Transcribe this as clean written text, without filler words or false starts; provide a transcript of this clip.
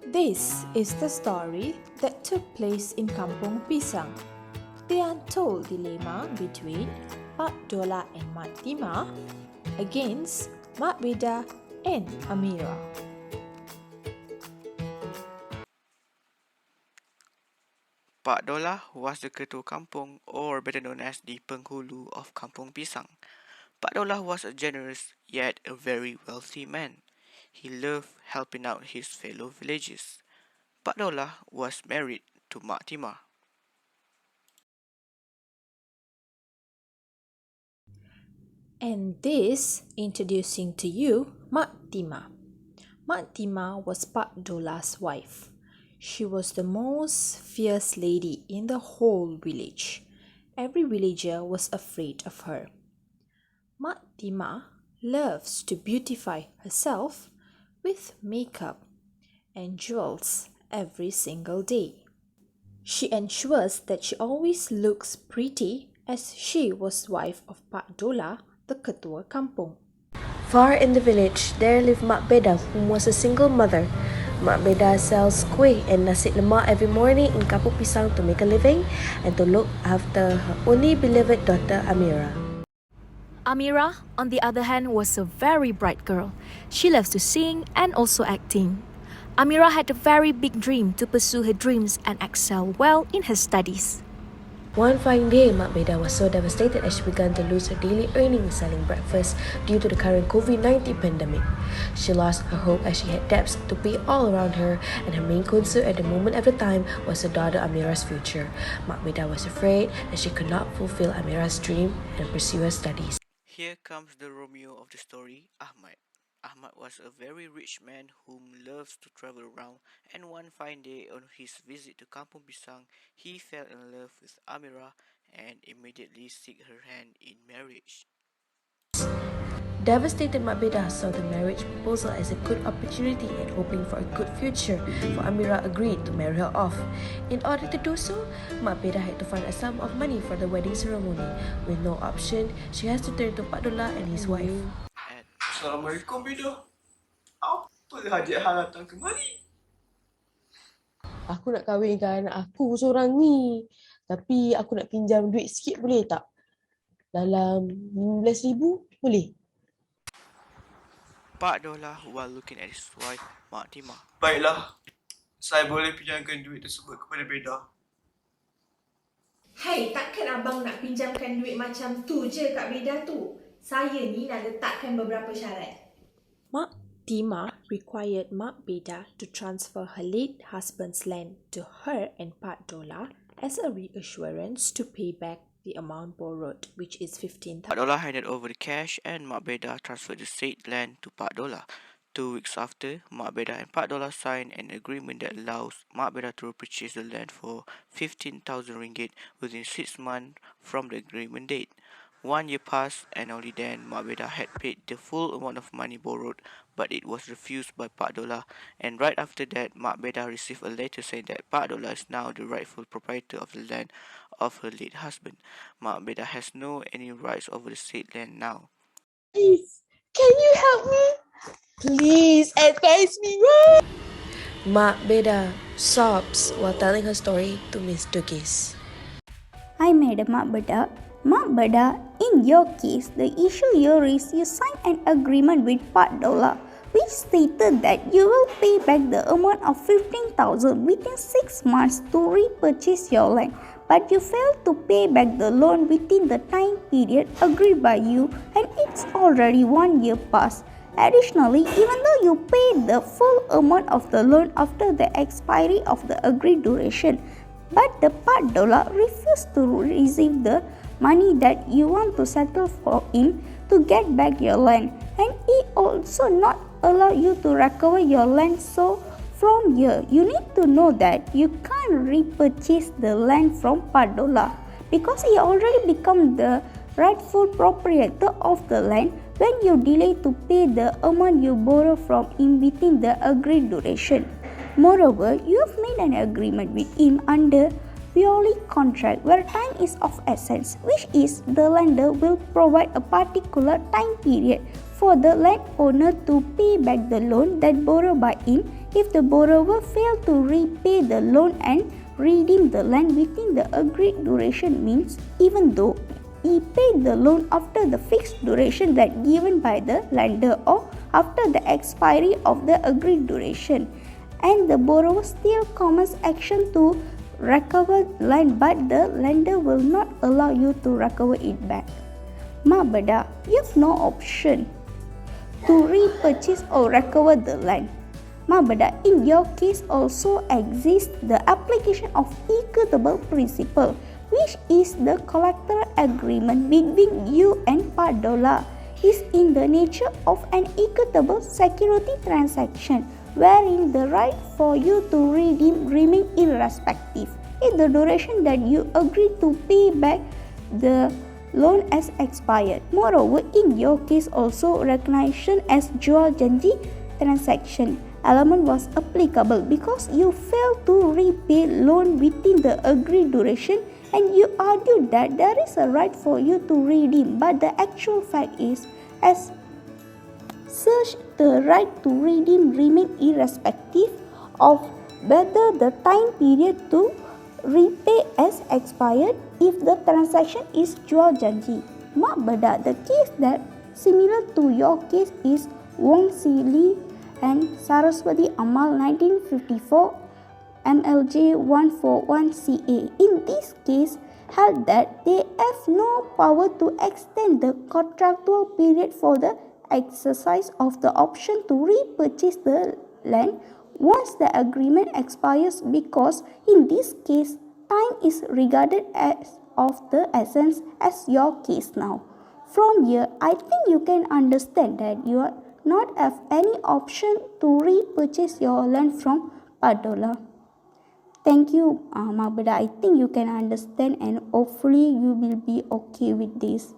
This is the story that took place in Kampung Pisang. The untold dilemma between ABDULLAH and Mak Tima against Mak Beda and Amira. Pak Dollah was the ketua kampung, or better known as the penghulu of Kampung Pisang. Pak Dollah was a generous yet a very wealthy man. He loved helping out his fellow villagers. Pak Dollah was married to Mak Tima. And this introducing to you Mak Tima. Mak Tima was ABDULLAH's wife. She was the most fierce lady in the whole village. Every villager was afraid of her. Mak Tima loves to beautify herself with makeup and jewels every single day. She ensures that she always looks pretty as she was wife of ABDULLAH, the ketua kampung. Far in the village, there lived Mak Beda, who was a single mother. Mak Beda sells kuih and nasi lemak every morning in Kampung Pisang to make a living and to look after her only beloved daughter Amira. Amira, on the other hand, was a very bright girl. She loves to sing and also acting. Amira had a very big dream to pursue her dreams and excel well in her studies. One fine day, Mak Beda was so devastated as she began to lose her daily earnings selling breakfast due to the current COVID-19 pandemic. She lost her hope as she had debts to pay all around her, and her main concern at the moment of the time was her daughter Amira's future. Mak Beda was afraid that she could not fulfill Amira's dream and pursue her studies. Here comes the Romeo of the story, Ahmad. Ahmad was a very rich man whom loves to travel around, and one fine day on his visit to Kampung Pisang, he fell in love with Amira and immediately sought her hand in marriage. Devastated, Mak Beda saw the marriage proposal as a good opportunity and hoping for a good future, for Amira agreed to marry her off. In order to do so, Mak Beda had to find a sum of money for the wedding ceremony. With no option, she has to turn to ABDULLAH and his wife. Assalamualaikum, Beda. Apa hajat hang datang kemari? Aku nak kahwinkan anak aku seorang ni. Tapi aku nak pinjam duit sikit boleh tak? Dalam 15,000 boleh? Pak Dollah while looking at his wife, Mak Tima. Baiklah, saya boleh pinjamkan duit tersebut kepada Beda. Hai, takkan abang nak pinjamkan duit macam tu je kat Beda tu? Saya ni nak letakkan beberapa syarat. Mak Tima required Mak Beda to transfer her late husband's land to her and ABDULLAH as a reassurance to pay back the amount borrowed, which is 15,000. Pak Dollah handed over the cash and Mak Beda transferred the said land to Pak Dollah. 2 weeks after, Mak Beda and Pak Dollah signed an agreement that allows Mak Beda to purchase the land for 15,000 ringgit within 6 months from the agreement date. 1 year passed, and only then Mak Beda had paid the full amount of money borrowed, but it was refused by Pak Dollah, and right after that, Mak Beda received a letter saying that Pak Dollah is now the rightful proprietor of the land of her late husband. Mak Beda has no any rights over the said land now. Please, can you help me? Please advise me. Mak Beda sobs while telling her story to Miss Dugis. I made a Mak Beda. Mak Beda, in your case, the issue here is you signed an agreement with ABDULLAH which stated that you will pay back the amount of 15,000 within 6 months to repurchase your land, but you failed to pay back the loan within the time period agreed by you, and it's already 1 year past. Additionally, even though you paid the full amount of the loan after the expiry of the agreed duration, but the ABDULLAH refused to receive the money that you want to settle for him to get back your land, and he also not allow you to recover your land. So from here, you need to know that you can't repurchase the land from ABDULLAH because he already become the rightful proprietor of the land when you delay to pay the amount you borrow from him within the agreed duration. Moreover, you have made an agreement with him under purely contract where time is of essence, which is the lender will provide a particular time period for the landowner to pay back the loan that borrowed by him if the borrower failed to repay the loan and redeem the land within the agreed duration means even though he paid the loan after the fixed duration that given by the lender or after the expiry of the agreed duration, and the borrower still commences action to recover land but the lender will not allow you to recover it back. Mak Bedah, you have no option to repurchase or recover the land. Mak Bedah, in your case also exists the application of equitable principle, which is the collateral agreement between you and Pak Dollah, is in the nature of an equitable security transaction, wherein the right for you to redeem remain irrespective if the duration that you agree to pay back the loan has expired. Moreover, in your case also recognition as jual janji transaction element was applicable because you failed to repay loan within the agreed duration and you argued that there is a right for you to redeem, but the actual fact is as such the right to redeem remain irrespective of whether the time period to repay has expired if the transaction is jual janji. Mak Bedah, the case that similar to your case is Wong Sili and Saraswati Amal 1954 MLJ 141CA. In this case, held that they have no power to extend the contractual period for the exercise of the option to repurchase the land once the agreement expires because in this case, time is regarded as of the essence as your case now. From here, I think you can understand that you are not have any option to repurchase your land from Pak Dollah. Thank you, Mak Bedah. I think you can understand and hopefully you will be okay with this.